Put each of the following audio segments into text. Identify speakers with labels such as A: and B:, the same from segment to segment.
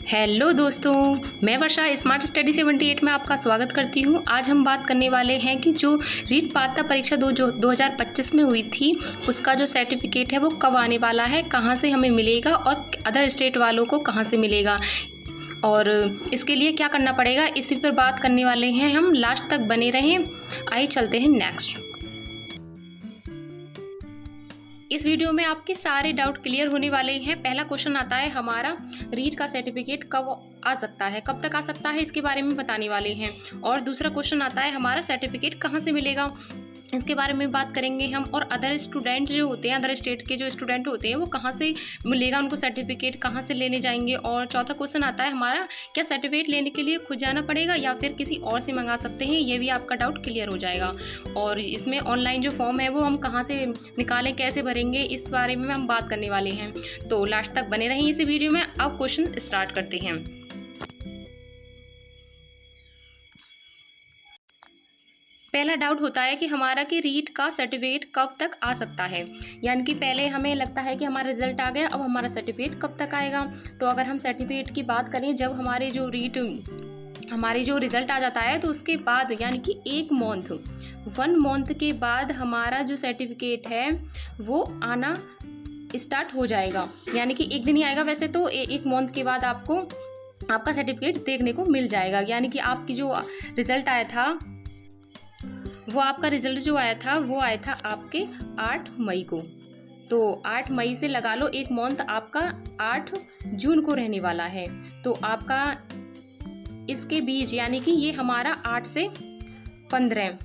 A: Hello दोस्तों, मैं वर्षा smart study 78 में आपका स्वागत करती हूँ। आज हम बात करने वाले हैं कि जो रीट पात्रता परीक्षा 2025 में हुई थी उसका जो सर्टिफिकेट है वो कब आने वाला है, कहाँ से हमें मिलेगा और अदर स्टेट वालों को कहाँ से मिलेगा और इसके लिए क्या करना पड़ेगा, इसी पर बात करने वाले हैं हम। लास्ट तक बने रहें। आइए चलते हैं नेक्स्ट। इस वीडियो में आपके सारे डाउट क्लियर होने वाले हैं। पहला क्वेश्चन आता है हमारा, रीट का सर्टिफिकेट कब आ सकता है, कब तक आ सकता है, इसके बारे में बताने वाले हैं। और दूसरा क्वेश्चन आता है हमारा, सर्टिफिकेट कहाँ से मिलेगा, इसके बारे में बात करेंगे हम। और अदर स्टूडेंट जो होते हैं, अदर स्टेट के जो स्टूडेंट होते हैं वो कहाँ से मिलेगा, उनको सर्टिफिकेट कहाँ से लेने जाएंगे। और चौथा क्वेश्चन आता है हमारा, क्या सर्टिफिकेट लेने के लिए खुद जाना पड़ेगा या फिर किसी और से मंगा सकते हैं, ये भी आपका डाउट क्लियर हो जाएगा। और इसमें ऑनलाइन जो फॉर्म है वो हम कहाँ से निकालें, कैसे भरेंगे, इस बारे में हम बात करने वाले हैं। तो लास्ट तक बने रहें इस वीडियो में। अब क्वेश्चन स्टार्ट करते हैं। पहला डाउट होता है कि हमारा कि रीट का सर्टिफिकेट कब तक आ सकता है, यानी कि पहले हमें लगता है कि हमारा रिजल्ट आ गया, अब हमारा सर्टिफिकेट कब तक आएगा। तो अगर हम सर्टिफिकेट की बात करें, जब हमारे जो रिजल्ट आ जाता है तो उसके बाद यानी कि 1 मंथ के बाद हमारा जो सर्टिफिकेट है वो आना स्टार्ट हो जाएगा। यानी कि एक दिन ही आएगा, वैसे तो 1 मंथ के बाद आपको आपका सर्टिफिकेट देखने को मिल जाएगा। यानी कि आपकी जो रिजल्ट आया था वो आपका रिजल्ट जो आया था वो आया था आपके 8 मई को। तो 8 मई से लगा लो 1 मंथ आपका 8 जून को रहने वाला है। तो आपका इसके बीच यानी कि ये हमारा 8 से 15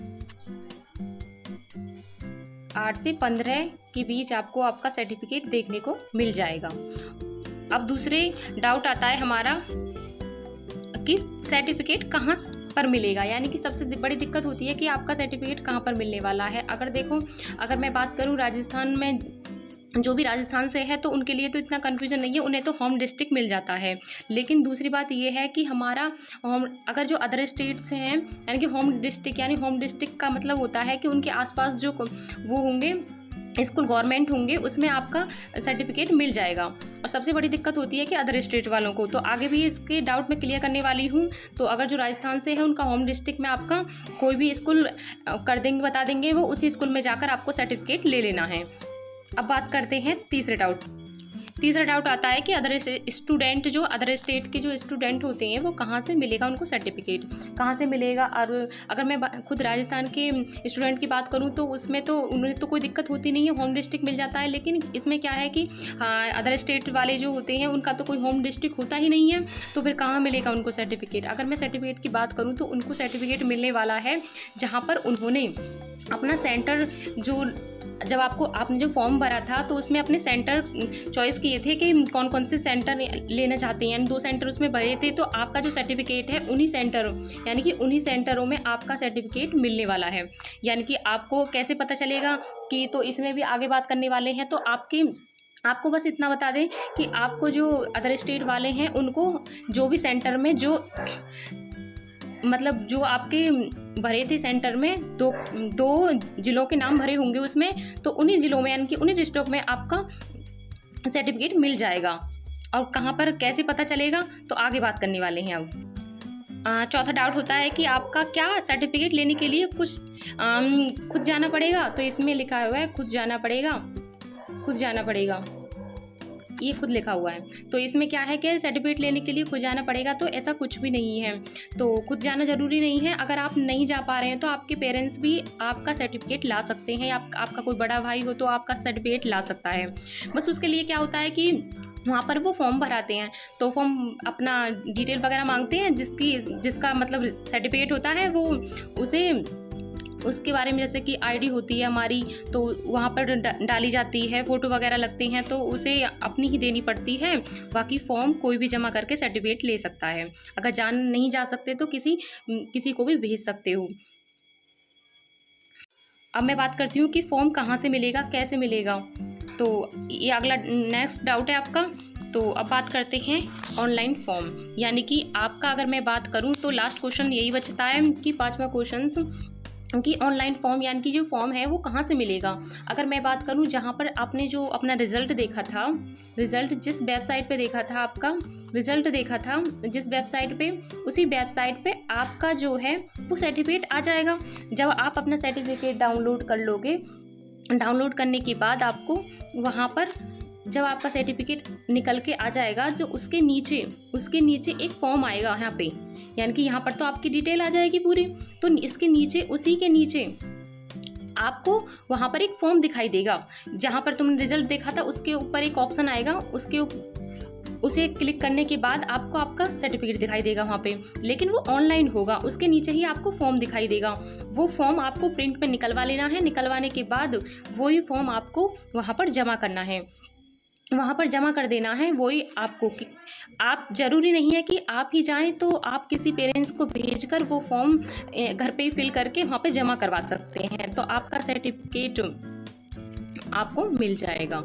A: के बीच आपको आपका सर्टिफिकेट देखने को मिल जाएगा। अब दूसरे डाउट आता है हमारा कि सर्टिफिकेट कहाँ पर मिलेगा, यानी कि सबसे बड़ी दिक्कत होती है कि आपका सर्टिफिकेट कहाँ पर मिलने वाला है। अगर मैं बात करूँ राजस्थान में, जो भी राजस्थान से है तो उनके लिए तो इतना कन्फ्यूजन नहीं है, उन्हें तो होम डिस्ट्रिक्ट मिल जाता है। लेकिन दूसरी बात ये है कि हमारा अगर जो अदर स्टेट से हैं, यानी कि होम डिस्ट्रिक्ट का मतलब होता है कि उनके आसपास जो वो होंगे स्कूल गवर्नमेंट होंगे, उसमें आपका सर्टिफिकेट मिल जाएगा। और सबसे बड़ी दिक्कत होती है कि अदर स्टेट वालों को, तो आगे भी इसके डाउट में क्लियर करने वाली हूँ। तो अगर जो राजस्थान से है उनका होम डिस्ट्रिक्ट में आपका कोई भी स्कूल कर देंगे, बता देंगे, वो उसी स्कूल में जाकर आपको सर्टिफिकेट ले लेना है। अब बात करते हैं तीसरा डाउट आता है कि अदर स्टेट के जो स्टूडेंट होते हैं वो कहाँ से मिलेगा, उनको सर्टिफिकेट कहाँ से मिलेगा। और अगर मैं खुद राजस्थान के स्टूडेंट की बात करूँ तो उसमें तो उन्हें तो कोई दिक्कत होती नहीं है, होम डिस्ट्रिक्ट मिल जाता है। लेकिन इसमें क्या है कि हाँ, अदर स्टेट वाले जो होते हैं उनका तो कोई होम डिस्ट्रिक्ट होता ही नहीं है, तो फिर कहाँ मिलेगा उनको सर्टिफिकेट। अगर मैं सर्टिफिकेट की बात करूँ तो उनको सर्टिफिकेट मिलने वाला है जहाँ पर उन्होंने अपना सेंटर जब आपने जो फॉर्म भरा था तो उसमें अपने सेंटर चॉइस किए थे कि कौन कौन से सेंटर लेना चाहते हैं, यानी 2 सेंटर उसमें भरे थे। तो आपका जो सर्टिफिकेट है उन्हीं सेंटरों में आपका सर्टिफिकेट मिलने वाला है। यानी कि आपको कैसे पता चलेगा कि, तो इसमें भी आगे बात करने वाले हैं। तो आपको बस इतना बता दें कि आपको जो अदर स्टेट वाले हैं उनको जो भी सेंटर में जो आपके भरे थे सेंटर में, दो जिलों के नाम भरे होंगे उसमें, तो उन्हीं जिलों में यानी कि उन्हीं डिस्ट्रिक्ट में आपका सर्टिफिकेट मिल जाएगा। और कहाँ पर कैसे पता चलेगा तो आगे बात करने वाले हैं। अब चौथा डाउट होता है कि आपका क्या सर्टिफिकेट लेने के लिए खुद जाना पड़ेगा। तो इसमें लिखा हुआ है खुद जाना पड़ेगा, ये खुद लिखा हुआ है। तो इसमें क्या है कि सर्टिफिकेट लेने के लिए खुद जाना पड़ेगा, तो ऐसा कुछ भी नहीं है। तो खुद जाना ज़रूरी नहीं है। अगर आप नहीं जा पा रहे हैं तो आपके पेरेंट्स भी आपका सर्टिफिकेट ला सकते हैं, या आपका कोई बड़ा भाई हो तो आपका सर्टिफिकेट ला सकता है। बस उसके लिए क्या होता है कि वहाँ पर वो फॉर्म भराते हैं, तो फॉर्म अपना डिटेल वगैरह मांगते हैं, जिसका मतलब सर्टिफिकेट होता है वो उसके बारे में, जैसे कि आईडी होती है हमारी तो वहाँ पर डाली जाती है, फ़ोटो वगैरह लगती हैं, तो उसे अपनी ही देनी पड़ती है। बाकी फॉर्म कोई भी जमा करके सर्टिफिकेट ले सकता है। अगर नहीं जा सकते तो किसी को भी भेज सकते हो। अब मैं बात करती हूँ कि फॉर्म कहाँ से मिलेगा, कैसे मिलेगा। तो ये अगला नेक्स्ट डाउट है आपका। तो अब बात करते हैं ऑनलाइन फॉर्म, यानी कि आपका अगर मैं बात करूँ तो लास्ट क्वेश्चन यही बचता है कि 5वां क्वेश्चन कि ऑनलाइन फॉर्म यानी कि जो फॉर्म है वो कहाँ से मिलेगा। अगर मैं बात करूँ जहाँ पर आपने जो अपना रिज़ल्ट देखा था, रिज़ल्ट जिस वेबसाइट पे देखा था, आपका रिज़ल्ट देखा था जिस वेबसाइट पे, उसी वेबसाइट पे आपका जो है वो सर्टिफिकेट आ जाएगा। जब आप अपना सर्टिफिकेट डाउनलोड कर लोगे, डाउनलोड करने के बाद आपको वहाँ पर जब आपका सर्टिफिकेट निकल के आ जाएगा, जो उसके नीचे एक फॉर्म आएगा यहाँ पे, यानी कि यहाँ पर तो आपकी डिटेल आ जाएगी पूरी, तो इसके नीचे, उसी के नीचे आपको वहाँ पर एक फॉर्म दिखाई देगा। जहाँ पर तुमने रिजल्ट देखा था उसके ऊपर एक ऑप्शन आएगा, उसे क्लिक करने के बाद आपको आपका सर्टिफिकेट दिखाई देगा वहाँ पे, लेकिन वो ऑनलाइन होगा। उसके नीचे ही आपको फॉर्म दिखाई देगा। वो फॉर्म आपको प्रिंट पे निकलवा लेना है। निकलवाने के बाद वही फॉर्म आपको वहाँ पर जमा करना है, वहाँ पर जमा कर देना है। वही आपको, आप ज़रूरी नहीं है कि आप ही जाएं, तो आप किसी पेरेंट्स को भेजकर वो फॉर्म घर पे ही फिल करके वहाँ पे जमा करवा सकते हैं, तो आपका सर्टिफिकेट आपको मिल जाएगा।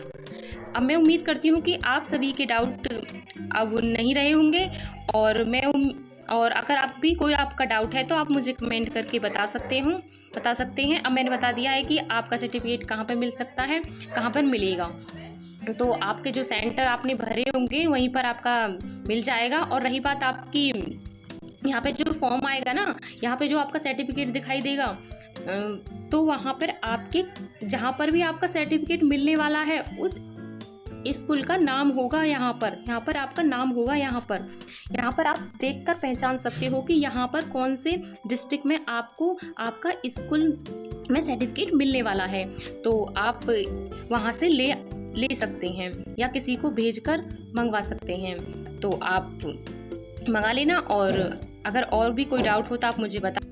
A: अब मैं उम्मीद करती हूँ कि आप सभी के डाउट अब नहीं रहे होंगे, और अगर आप भी कोई आपका डाउट है तो आप मुझे कमेंट करके बता सकते हैं। अब मैंने बता दिया है कि आपका सर्टिफिकेट कहाँ पर मिल सकता है, कहाँ पर मिलेगा। तो आपके जो सेंटर आपने भरे होंगे वहीं पर आपका मिल जाएगा। और रही बात आपकी, यहाँ पे जो फॉर्म आएगा ना, यहाँ पे जो आपका सर्टिफिकेट दिखाई देगा, तो वहाँ पर आपके जहाँ पर भी आपका सर्टिफिकेट मिलने वाला है उस स्कूल का नाम होगा। यहाँ पर आपका नाम होगा। यहाँ पर आप देखकर पहचान सकते हो कि यहाँ पर कौन से डिस्ट्रिक्ट में आपको आपका स्कूल में सर्टिफिकेट मिलने वाला है। तो आप वहाँ से ले सकते हैं या किसी को भेजकर मंगवा सकते हैं। तो आप मंगा लेना, और अगर और भी कोई डाउट हो तो आप मुझे बता